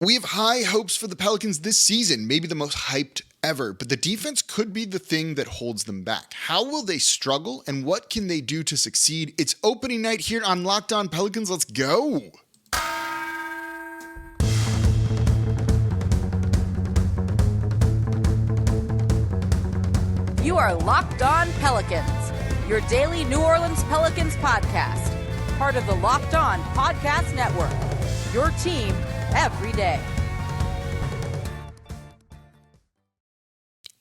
We have high hopes for the Pelicans this season, maybe the most hyped ever, but the defense could be the thing that holds them back. How will they struggle, and what can they do to succeed? It's opening night here on Locked On Pelicans. Let's go! You are Locked On Pelicans, your daily New Orleans Pelicans podcast, part of the Locked On Podcast Network, your team every day.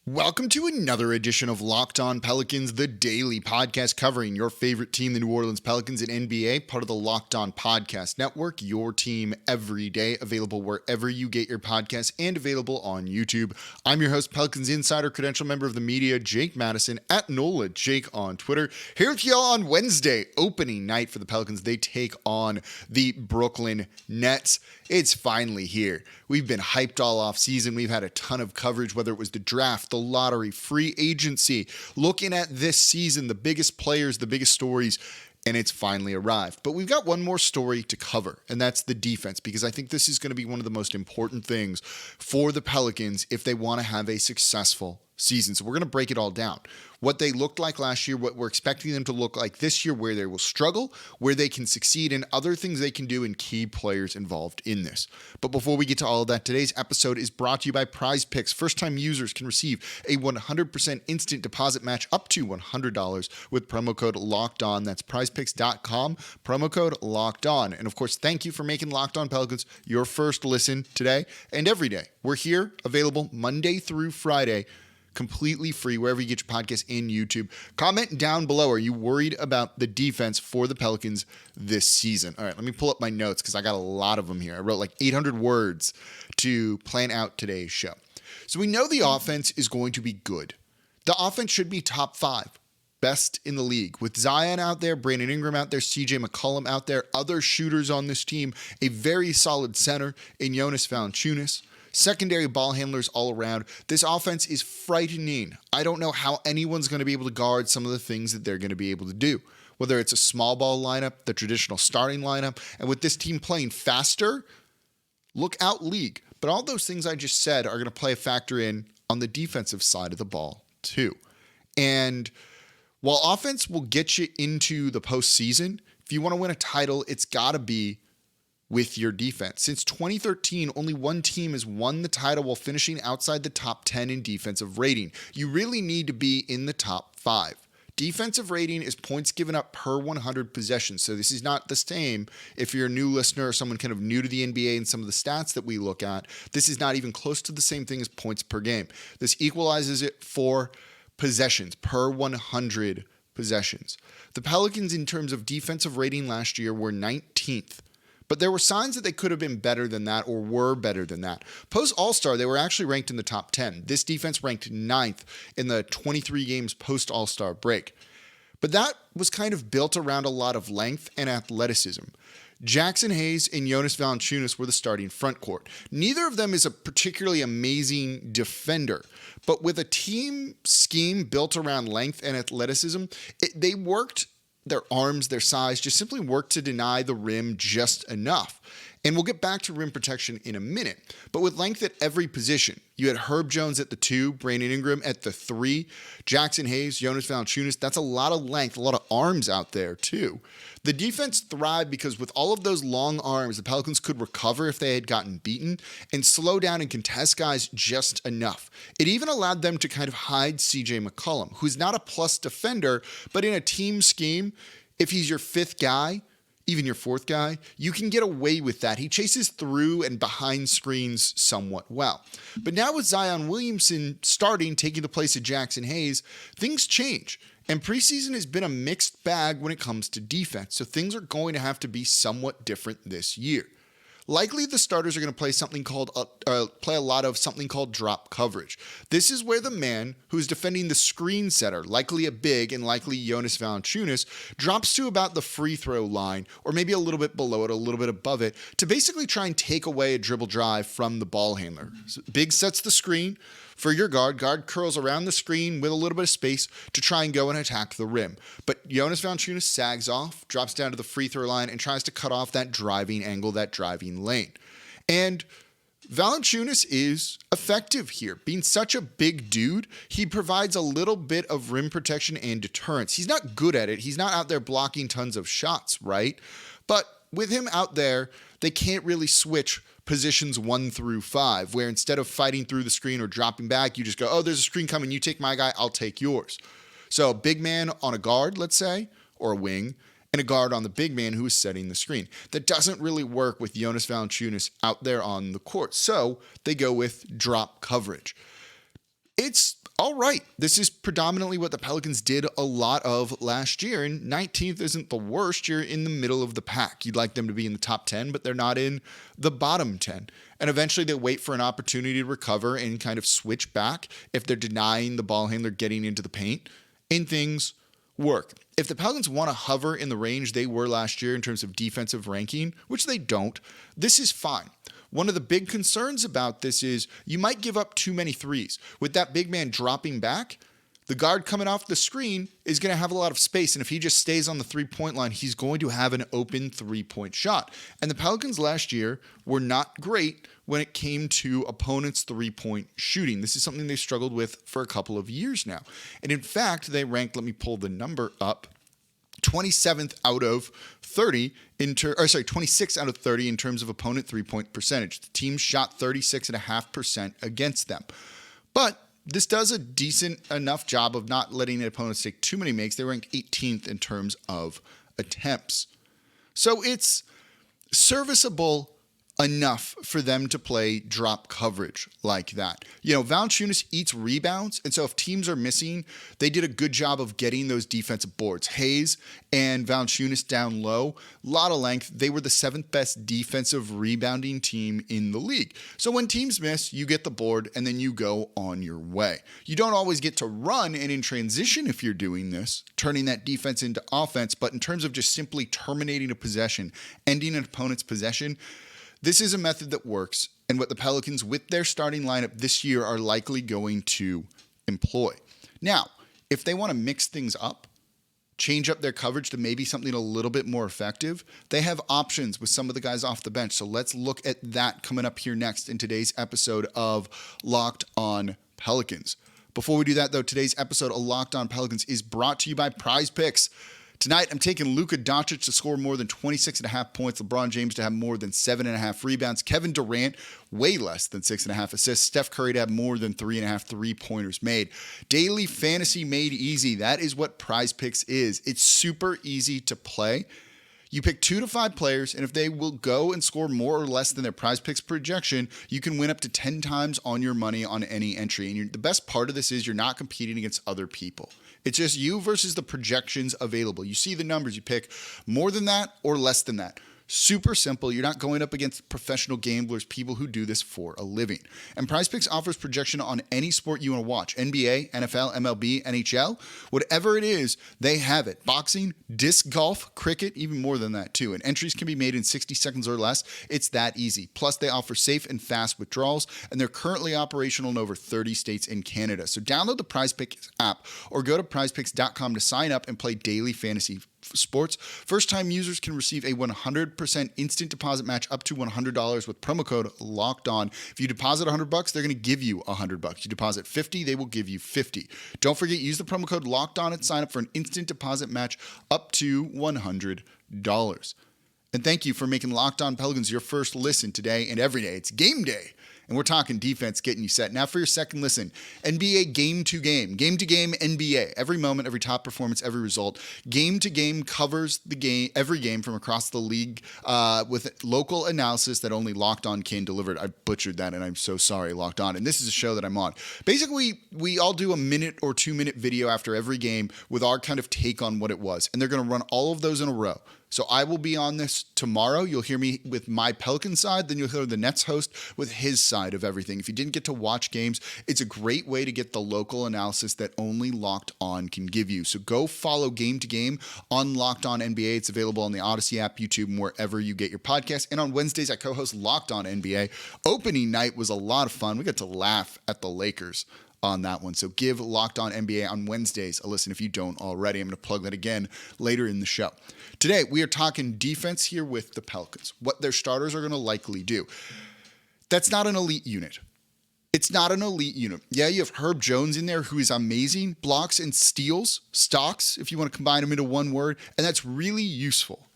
Welcome to another edition of Locked On Pelicans, the daily podcast covering your favorite team, the New Orleans Pelicans and NBA, part of the Locked On Podcast Network, your team every day, available wherever you get your podcasts and available on YouTube. I'm your host, Pelicans Insider, credential member of the media, Jake Madison, at NOLA Jake on Twitter. Here with y'all on Wednesday, opening night for the Pelicans. They take on the Brooklyn Nets. It's finally here. We've been hyped all off season. We've had a ton of coverage, whether it was the draft, the lottery, free agency, looking at this season, the biggest players, the biggest stories, and it's finally arrived. But we've got one more story to cover, and that's the defense, because I think this is going to be one of the most important things for the Pelicans if they want to have a successful season. So we're going to break it all down. What they looked like last year, what we're expecting them to look like this year, where they will struggle, where they can succeed, and other things they can do, and key players involved in this. But before we get to all of that, today's episode is brought to you by PrizePicks. First-time users can receive a 100% instant deposit match up to $100 with promo code LOCKEDON. That's prizepicks.com, promo code LOCKEDON. And of course, thank you for making Locked On Pelicans your first listen today and every day. We're here, available Monday through Friday, completely free wherever you get your podcast and YouTube. Comment down below. Are you worried about the defense for the Pelicans this season? All right, let me pull up my notes because I got a lot of them here. I wrote like 800 words to plan out today's show. So we know the offense is going to be good. The offense should be top 5, best in the league. With Zion out there, Brandon Ingram out there, CJ McCollum out there, other shooters on this team, a very solid center in Jonas Valanciunas. Secondary ball handlers all around. This offense is frightening. I don't know how anyone's going to be able to guard some of the things that they're going to be able to do, whether it's a small ball lineup, the traditional starting lineup, and with this team playing faster, look out league. But all those things I just said are going to play a factor in on the defensive side of the ball too. And while offense will get you into the postseason, if you want to win a title, it's got to be with your defense. Since 2013, only one team has won the title while finishing outside the top 10 in defensive rating. You really need to be in the top 5. Defensive rating is points given up per 100 possessions. So this is not the same if you're a new listener or someone kind of new to the NBA and some of the stats that we look at. This is not even close to the same thing as points per game. This equalizes it for possessions per 100 possessions. The Pelicans, in terms of defensive rating last year, were 19th. But there were signs that they could have been better than that or were better than that. Post All-Star, they were actually ranked in the top 10. This defense ranked 9th in the 23 games post All-Star break. But that was kind of built around a lot of length and athleticism. Jackson Hayes and Jonas Valanciunas were the starting front court. Neither of them is a particularly amazing defender, but with a team scheme built around length and athleticism, they worked. Their arms, their size, just simply work to deny the rim just enough. And we'll get back to rim protection in a minute. But with length at every position, you had Herb Jones at the 2, Brandon Ingram at the 3, Jackson Hayes, Jonas Valanciunas. That's a lot of length, a lot of arms out there too. The defense thrived because with all of those long arms, the Pelicans could recover if they had gotten beaten and slow down and contest guys just enough. It even allowed them to kind of hide CJ McCollum, who's not a plus defender, but in a team scheme, if he's your 5th guy, even your 4th guy, you can get away with that. He chases through and behind screens somewhat well. But now with Zion Williamson starting, taking the place of Jackson Hayes, things change. And preseason has been a mixed bag when it comes to defense. So things are going to have to be somewhat different this year. Likely the starters are going to play play a lot of something called drop coverage. This is where the man who's defending the screen setter, likely a big and likely Jonas Valanciunas, drops to about the free throw line or maybe a little bit below it, a little bit above it, to basically try and take away a dribble drive from the ball handler. So big sets the screen for your guard. Guard curls around the screen with a little bit of space to try and go and attack the rim. But Jonas Valanciunas sags off, drops down to the free throw line, and tries to cut off that driving angle, that driving lane. And Valanciunas is effective here. Being such a big dude, he provides a little bit of rim protection and deterrence. He's not good at it. He's not out there blocking tons of shots, right? But with him out there, they can't really switch positions 1 through 5, where instead of fighting through the screen or dropping back, you just go, oh, there's a screen coming. You take my guy, I'll take yours. So a big man on a guard, let's say, or a wing, and a guard on the big man who is setting the screen. That doesn't really work with Jonas Valanciunas out there on the court. So they go with drop coverage. It's all right. This is predominantly what the Pelicans did a lot of last year, and 19th isn't the worst. You're in the middle of the pack. You'd like them to be in the top 10, but they're not in the bottom 10. And eventually they wait for an opportunity to recover and kind of switch back if they're denying the ball handler getting into the paint, and things work. If the Pelicans want to hover in the range they were last year in terms of defensive ranking, which they don't, this is fine. One of the big concerns about this is you might give up too many threes. With that big man dropping back, the guard coming off the screen is going to have a lot of space, and if he just stays on the three-point line, he's going to have an open three-point shot. And the Pelicans last year were not great when it came to opponents' three-point shooting. This is something they struggled with for a couple of years now. And in fact, they ranked, let me pull the number up, 27th out of 30 26 out of 30 in terms of opponent three-point percentage. The team shot 36.5% against them. But this does a decent enough job of not letting the opponents take too many makes. They ranked 18th in terms of attempts. So it's serviceable enough for them to play drop coverage like that. You know, Valanciunas eats rebounds, and so if teams are missing, they did a good job of getting those defensive boards. Hayes and Valanciunas down low, a lot of length. They were the 7th best defensive rebounding team in the league. So when teams miss, you get the board, and then you go on your way. You don't always get to run and in transition if you're doing this, turning that defense into offense, but in terms of just simply terminating a possession, ending an opponent's possession, this is a method that works, and what the Pelicans, with their starting lineup this year, are likely going to employ. Now, if they want to mix things up, change up their coverage to maybe something a little bit more effective, they have options with some of the guys off the bench. So let's look at that coming up here next in today's episode of Locked On Pelicans. Before we do that, though, today's episode of Locked On Pelicans is brought to you by PrizePicks. Tonight, I'm taking Luka Doncic to score more than 26.5 points, LeBron James to have more than 7.5 rebounds, Kevin Durant way less than 6.5 assists, Steph Curry to have more than 3.5 three-pointers made. Daily fantasy made easy. That is what PrizePicks is. It's super easy to play. You pick 2 to 5 players, and if they will go and score more or less than their PrizePicks projection, you can win up to 10 times on your money on any entry. And the best part of this is you're not competing against other people. It's just you versus the projections available. You see the numbers, you pick more than that or less than that. Super simple. You're not going up against professional gamblers, people who do this for a living. And PrizePicks offers projection on any sport you want to watch. NBA, NFL, MLB, NHL, whatever it is, they have it. Boxing, disc golf, cricket, even more than that too. And entries can be made in 60 seconds or less. It's that easy. Plus, they offer safe and fast withdrawals, and they're currently operational in over 30 states in Canada. So download the PrizePicks app or go to prizepicks.com to sign up and play daily fantasy sports. First-time users can receive a 100% instant deposit match up to $100 with promo code LOCKEDON. If you deposit $100, they're going to give you $100. You deposit $50, they will give you $50. Don't forget, use the promo code LOCKEDON and sign up for an instant deposit match up to $100. And thank you for making Locked On Pelicans your first listen today and every day. It's game day. And we're talking defense, getting you set. Now for your second listen, NBA Game to Game. Game to Game NBA. Every moment, every top performance, every result. Game to Game covers the game, every game from across the league with local analysis that only Locked On can deliver. I butchered that, and I'm so sorry, Locked On. And this is a show that I'm on. Basically, we all do a minute or 2 minute video after every game with our kind of take on what it was. And they're going to run all of those in a row. So I will be on this tomorrow. You'll hear me with my Pelican side. Then you'll hear the Nets host with his side of everything. If you didn't get to watch games, it's a great way to get the local analysis that only Locked On can give you. So go follow Game to Game on Locked On NBA. It's available on the Odyssey app, YouTube, and wherever you get your podcasts. And on Wednesdays, I co-host Locked On NBA. Opening night was a lot of fun. We got to laugh at the Lakers on that one. So give Locked On NBA on Wednesdays a listen if you don't already. I'm going to plug that again later in the show. Today, we are talking defense here with the Pelicans, what their starters are going to likely do. That's not an elite unit. It's not an elite unit. Yeah, you have Herb Jones in there, who is amazing. Blocks and steals, stocks, if you want to combine them into one word, and that's really useful.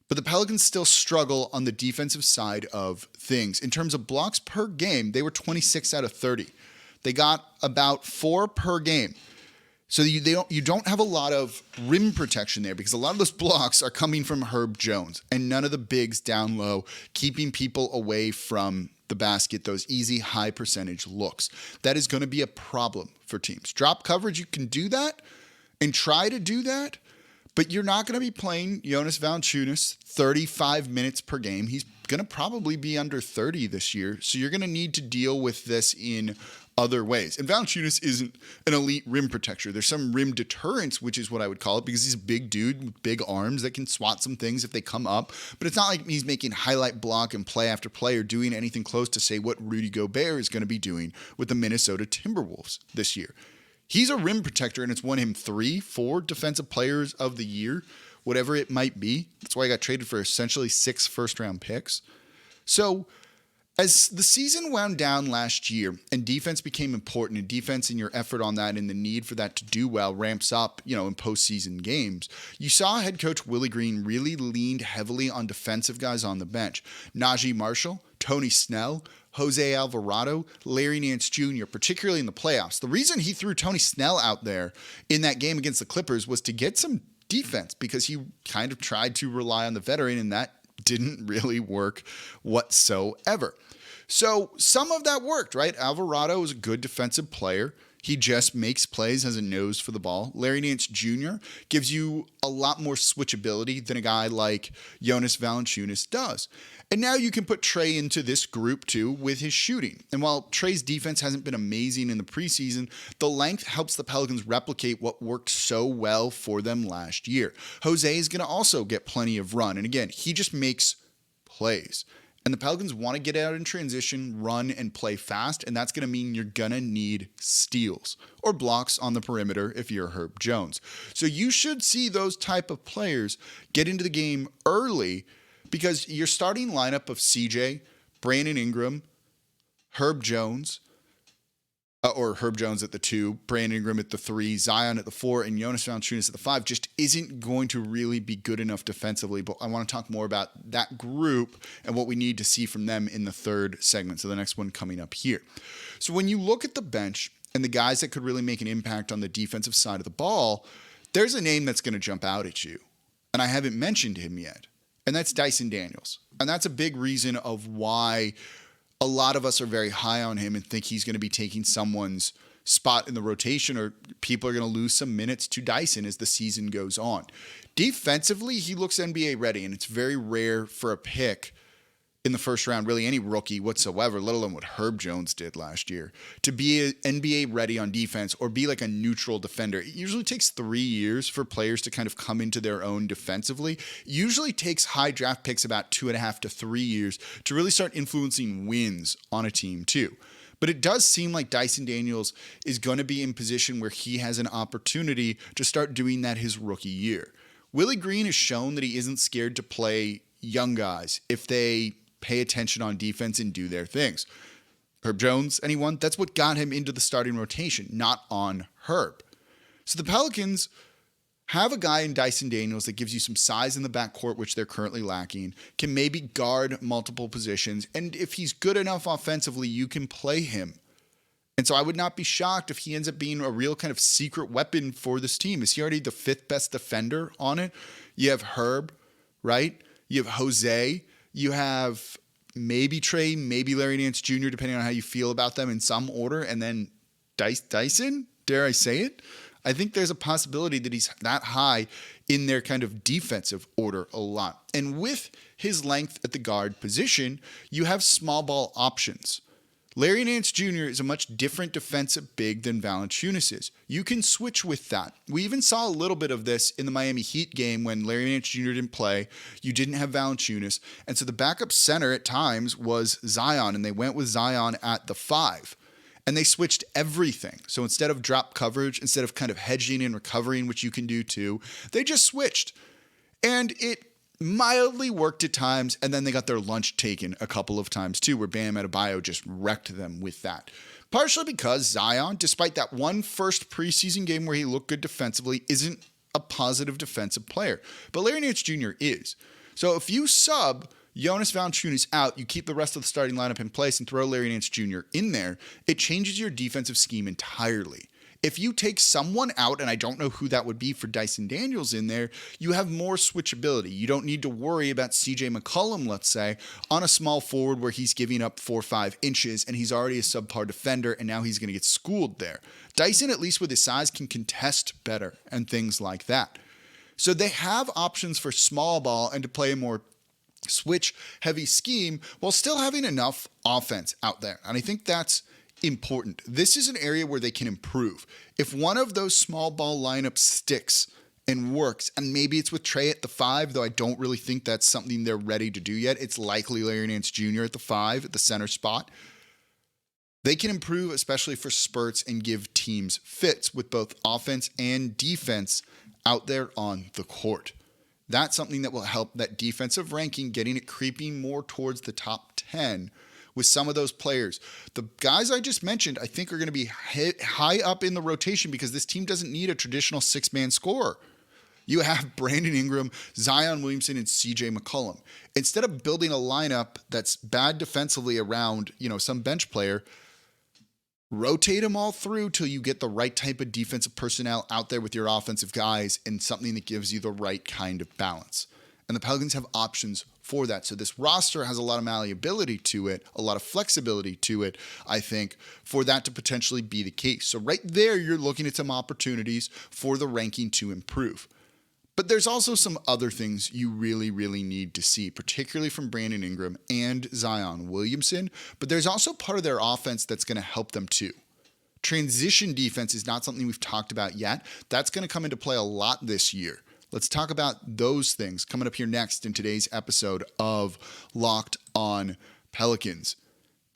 But the Pelicans still struggle on the defensive side of things. In terms of blocks per game, they were 26 out of 30. They got about 4 per game. So you don't have a lot of rim protection there, because a lot of those blocks are coming from Herb Jones and none of the bigs down low, keeping people away from the basket, those easy high percentage looks. That is going to be a problem for teams. Drop coverage, you can do that and try to do that, but you're not going to be playing Jonas Valanciunas 35 minutes per game. He's going to probably be under 30 this year, so you're going to need to deal with this in other ways. And Valanciunas isn't an elite rim protector. There's some rim deterrence, which is what I would call it, because he's a big dude with big arms that can swat some things if they come up. But it's not like he's making highlight block and play after play or doing anything close to, say, what Rudy Gobert is going to be doing with the Minnesota Timberwolves this year. He's a rim protector, and it's won him 3-4 defensive players of the year, whatever it might be. That's why he got traded for essentially 6 first-round picks. So as the season wound down last year and defense became important, and defense and your effort on that and the need for that to do well ramps up, in postseason games, you saw head coach Willie Green really leaned heavily on defensive guys on the bench. Najee Marshall, Tony Snell, Jose Alvarado, Larry Nance Jr., particularly in the playoffs. The reason he threw Tony Snell out there in that game against the Clippers was to get some defense, because he kind of tried to rely on the veteran, and that didn't really work whatsoever. So some of that worked, right? Alvarado is a good defensive player. He just makes plays, has a nose for the ball. Larry Nance Jr. gives you a lot more switchability than a guy like Jonas Valanciunas does. And now you can put Trey into this group too with his shooting. And while Trey's defense hasn't been amazing in the preseason, the length helps the Pelicans replicate what worked so well for them last year. Jose is going to also get plenty of run. And again, he just makes plays. And the Pelicans want to get out in transition, run, and play fast, and that's going to mean you're going to need steals or blocks on the perimeter if you're Herb Jones. So you should see those type of players get into the game early, because your starting lineup of CJ, Brandon Ingram, Herb Jones, or Herb Jones at the 2, Brandon Ingram at the 3, Zion at the 4, and Jonas Valanciunas at the 5 just isn't going to really be good enough defensively. But I want to talk more about that group and what we need to see from them in the third segment. So the next one coming up here. So when you look at the bench and the guys that could really make an impact on the defensive side of the ball, there's a name that's going to jump out at you. And I haven't mentioned him yet. And that's Dyson Daniels. And that's a big reason of why a lot of us are very high on him and think he's going to be taking someone's spot in the rotation, or people are going to lose some minutes to Dyson as the season goes on. Defensively, he looks NBA ready, and it's very rare for a pick in the first round, really any rookie whatsoever, let alone what Herb Jones did last year, to be NBA ready on defense or be like a neutral defender. It usually takes 3 years for players to kind of come into their own defensively. It usually takes high draft picks about 2.5 to 3 years to really start influencing wins on a team too. But it does seem like Dyson Daniels is going to be in position where he has an opportunity to start doing that his rookie year. Willie Green has shown that he isn't scared to play young guys if they pay attention on defense and do their things. Herb Jones, anyone? That's what got him into the starting rotation, not on Herb. So the Pelicans have a guy in Dyson Daniels that gives you some size in the backcourt, which they're currently lacking, can maybe guard multiple positions, and if he's good enough offensively, you can play him. And so I would not be shocked if he ends up being a real kind of secret weapon for this team. Is he already the 5th best defender on it? You have Herb, right? You have Jose. You have maybe Trey, maybe Larry Nance Jr., depending on how you feel about them in some order. And then Dyson, dare I say it? I think there's a possibility that he's that high in their kind of defensive order a lot. And with his length at the guard position, you have small ball options. Larry Nance Jr. is a much different defensive big than Valanciunas is. You can switch with that. We even saw a little bit of this in the Miami Heat game when Larry Nance Jr. didn't play. You didn't have Valanciunas. And so the backup center at times was Zion, and they went with Zion at the 5. And they switched everything. So instead of drop coverage, instead of kind of hedging and recovering, which you can do too, they just switched. And it mildly worked at times, and then they got their lunch taken a couple of times too, where Bam Adebayo just wrecked them with that. Partially because Zion, despite that one first preseason game where he looked good defensively, isn't a positive defensive player. But Larry Nance Jr. is. So if you sub Jonas Valanciunas out, you keep the rest of the starting lineup in place and throw Larry Nance Jr. in there, it changes your defensive scheme entirely. If you take someone out, and I don't know who that would be for Dyson Daniels in there, you have more switchability. You don't need to worry about CJ McCollum, let's say, on a small forward where he's giving up 4 or 5 inches and he's already a subpar defender and now he's going to get schooled there. Dyson, at least with his size, can contest better and things like that. So they have options for small ball and to play a more switch-heavy scheme while still having enough offense out there. And I think that's important. This is an area where they can improve. If one of those small ball lineups sticks and works, and maybe it's with Trey at the 5, though I don't really think that's something they're ready to do yet. It's likely Larry Nance Jr. at the 5 at the center spot. They can improve, especially for spurts, and give teams fits with both offense and defense out there on the court. That's something that will help that defensive ranking, getting it creeping more towards the top 10 with some of those players. The guys I just mentioned, I think, are going to be high up in the rotation because this team doesn't need a traditional 6-man scorer. You have Brandon Ingram, Zion Williamson, and CJ McCollum. Instead of building a lineup that's bad defensively around, some bench player, rotate them all through till you get the right type of defensive personnel out there with your offensive guys and something that gives you the right kind of balance. And the Pelicans have options for that. So this roster has a lot of malleability to it, a lot of flexibility to it, I think, for that to potentially be the case. So right there, you're looking at some opportunities for the ranking to improve. But there's also some other things you really, really need to see, particularly from Brandon Ingram and Zion Williamson. But there's also part of their offense that's going to help them too. Transition defense is not something we've talked about yet. That's going to come into play a lot this year. Let's talk about those things coming up here next in today's episode of Locked On Pelicans.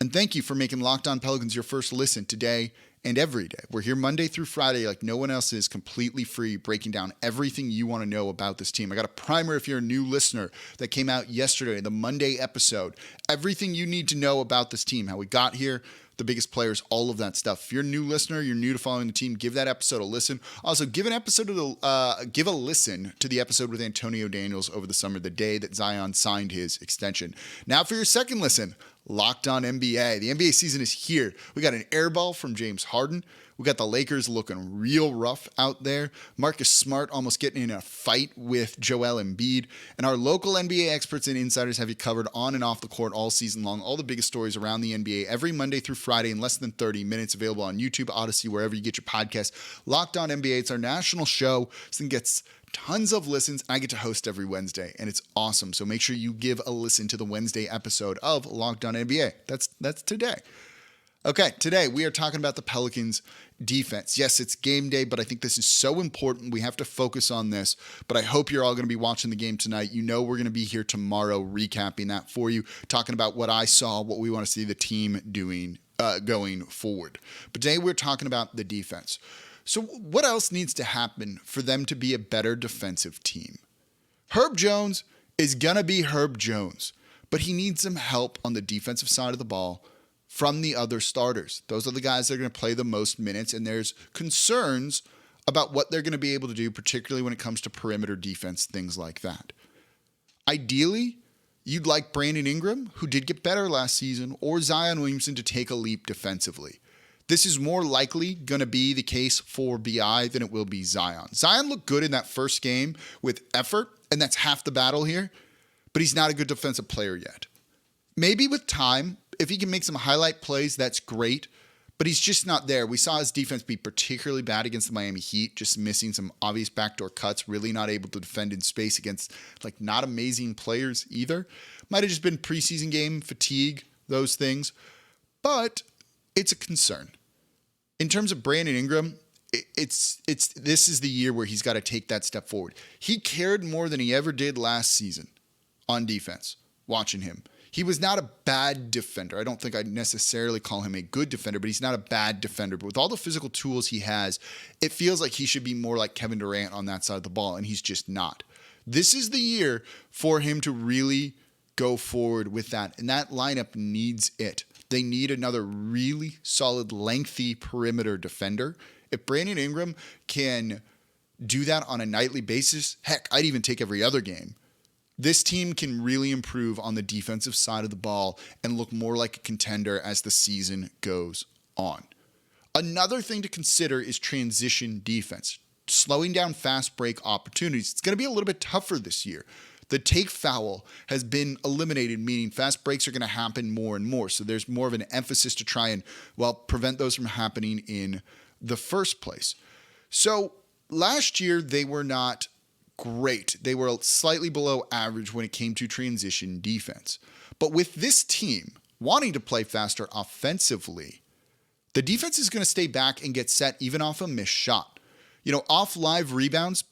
And thank you for making Locked On Pelicans your first listen today and every day. We're here Monday through Friday like no one else is, completely free, breaking down everything you want to know about this team. I got a primer if you're a new listener that came out yesterday, the Monday episode. Everything you need to know about this team, how we got here, the biggest players, all of that stuff. If you're a new listener, you're new to following the team, give that episode a listen. Also, give a listen to the episode with Antonio Daniels over the summer, the day that Zion signed his extension. Now for your second listen, Locked On NBA. The NBA season is here. We got an air ball from James Harden. We got the Lakers looking real rough out there. Marcus Smart almost getting in a fight with Joel Embiid. And our local NBA experts and insiders have you covered on and off the court all season long. All the biggest stories around the NBA every Monday through Friday in less than 30 minutes. Available on YouTube, Odyssey, wherever you get your podcast. Locked On NBA. It's our national show. This thing gets tons of listens. I get to host every Wednesday, and it's awesome. So make sure you give a listen to the Wednesday episode of Locked On NBA. That's today. Okay, today we are talking about the Pelicans defense. Yes, it's game day, but I think this is so important. We have to focus on this, but I hope you're all going to be watching the game tonight. You know we're going to be here tomorrow recapping that for you, talking about what I saw, what we want to see the team doing going forward. But today we're talking about the defense. So what else needs to happen for them to be a better defensive team? Herb Jones is going to be Herb Jones, but he needs some help on the defensive side of the ball from the other starters. Those are the guys that are going to play the most minutes, and there's concerns about what they're going to be able to do, particularly when it comes to perimeter defense, things like that. Ideally, you'd like Brandon Ingram, who did get better last season, or Zion Williamson to take a leap defensively. This is more likely going to be the case for BI than it will be Zion. Zion looked good in that first game with effort, and that's half the battle here, but he's not a good defensive player yet. Maybe with time, if he can make some highlight plays, that's great, but he's just not there. We saw his defense be particularly bad against the Miami Heat, just missing some obvious backdoor cuts, really not able to defend in space against not amazing players either. Might have just been preseason game fatigue, those things, but it's a concern. In terms of Brandon Ingram, this is the year where he's got to take that step forward. He cared more than he ever did last season on defense, watching him. He was not a bad defender. I don't think I'd necessarily call him a good defender, but he's not a bad defender. But with all the physical tools he has, it feels like he should be more like Kevin Durant on that side of the ball, and he's just not. This is the year for him to really go forward with that. And that lineup needs it. They need another really solid, lengthy perimeter defender. If Brandon Ingram can do that on a nightly basis, heck, I'd even take every other game. This team can really improve on the defensive side of the ball and look more like a contender as the season goes on. Another thing to consider is transition defense. Slowing down fast break opportunities. It's going to be a little bit tougher this year. The take foul has been eliminated, meaning fast breaks are going to happen more and more. So there's more of an emphasis to try and, prevent those from happening in the first place. So last year, they were not great. They were slightly below average when it came to transition defense. But with this team wanting to play faster offensively, the defense is going to stay back and get set even off a missed shot. Off live rebounds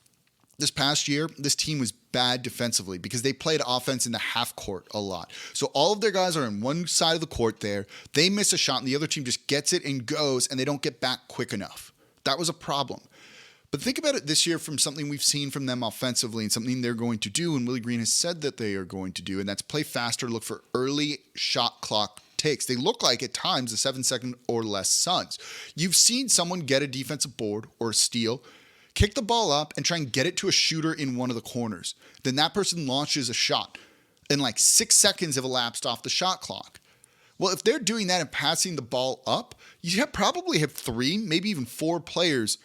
this past year, this team was bad defensively because they played offense in the half court a lot. So all of their guys are on one side of the court there. They miss a shot and the other team just gets it and goes, and they don't get back quick enough. That was a problem. But think about it this year from something we've seen from them offensively and something they're going to do, and Willie Green has said that they are going to do, and that's play faster, look for early shot clock takes. They look like at times the 7-second or less Suns. You've seen someone get a defensive board or a steal, kick the ball up and try and get it to a shooter in one of the corners. Then that person launches a shot and 6 seconds have elapsed off the shot clock. Well, if they're doing that and passing the ball up, you probably have 3, maybe even 4 players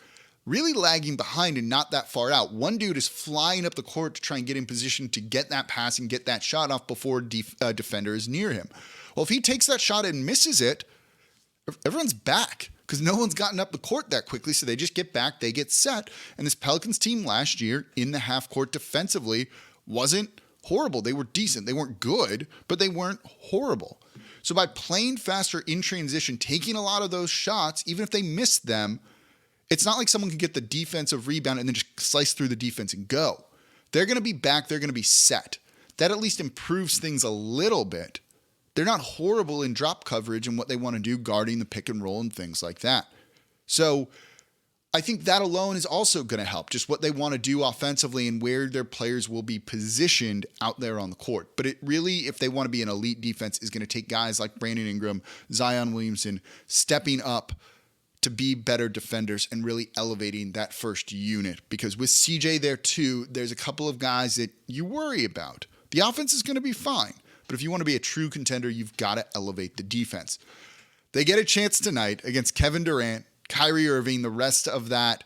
really lagging behind and not that far out. One dude is flying up the court to try and get in position to get that pass and get that shot off before a defender is near him. Well, if he takes that shot and misses it, everyone's back because no one's gotten up the court that quickly, so they just get back, they get set. And this Pelicans team last year in the half court defensively wasn't horrible. They were decent. They weren't good, but they weren't horrible. So by playing faster in transition, taking a lot of those shots, even if they missed them, it's not like someone can get the defensive rebound and then just slice through the defense and go. They're going to be back. They're going to be set. That at least improves things a little bit. They're not horrible in drop coverage and what they want to do, guarding the pick and roll and things like that. So I think that alone is also going to help, just what they want to do offensively and where their players will be positioned out there on the court. But it really, if they want to be an elite defense, is going to take guys like Brandon Ingram, Zion Williamson, stepping up to be better defenders and really elevating that first unit. Because with CJ there too, there's a couple of guys that you worry about. The offense is going to be fine, but if you want to be a true contender, you've got to elevate the defense. They get a chance tonight against Kevin Durant, Kyrie Irving, the rest of that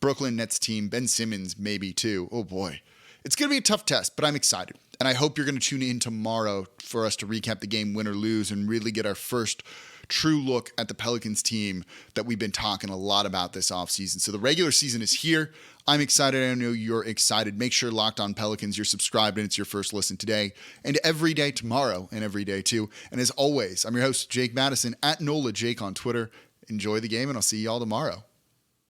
Brooklyn Nets team, Ben Simmons maybe too. Oh boy. It's going to be a tough test, but I'm excited. And I hope you're going to tune in tomorrow for us to recap the game, win or lose, and really get our first true look at the Pelicans team that we've been talking a lot about this offseason. So the regular season is here. I'm excited. I know you're excited. Make sure Locked On Pelicans, you're subscribed and it's your first listen today and every day tomorrow and every day too. And as always, I'm your host, Jake Madison, at NOLA Jake on Twitter. Enjoy the game, and I'll see you all tomorrow.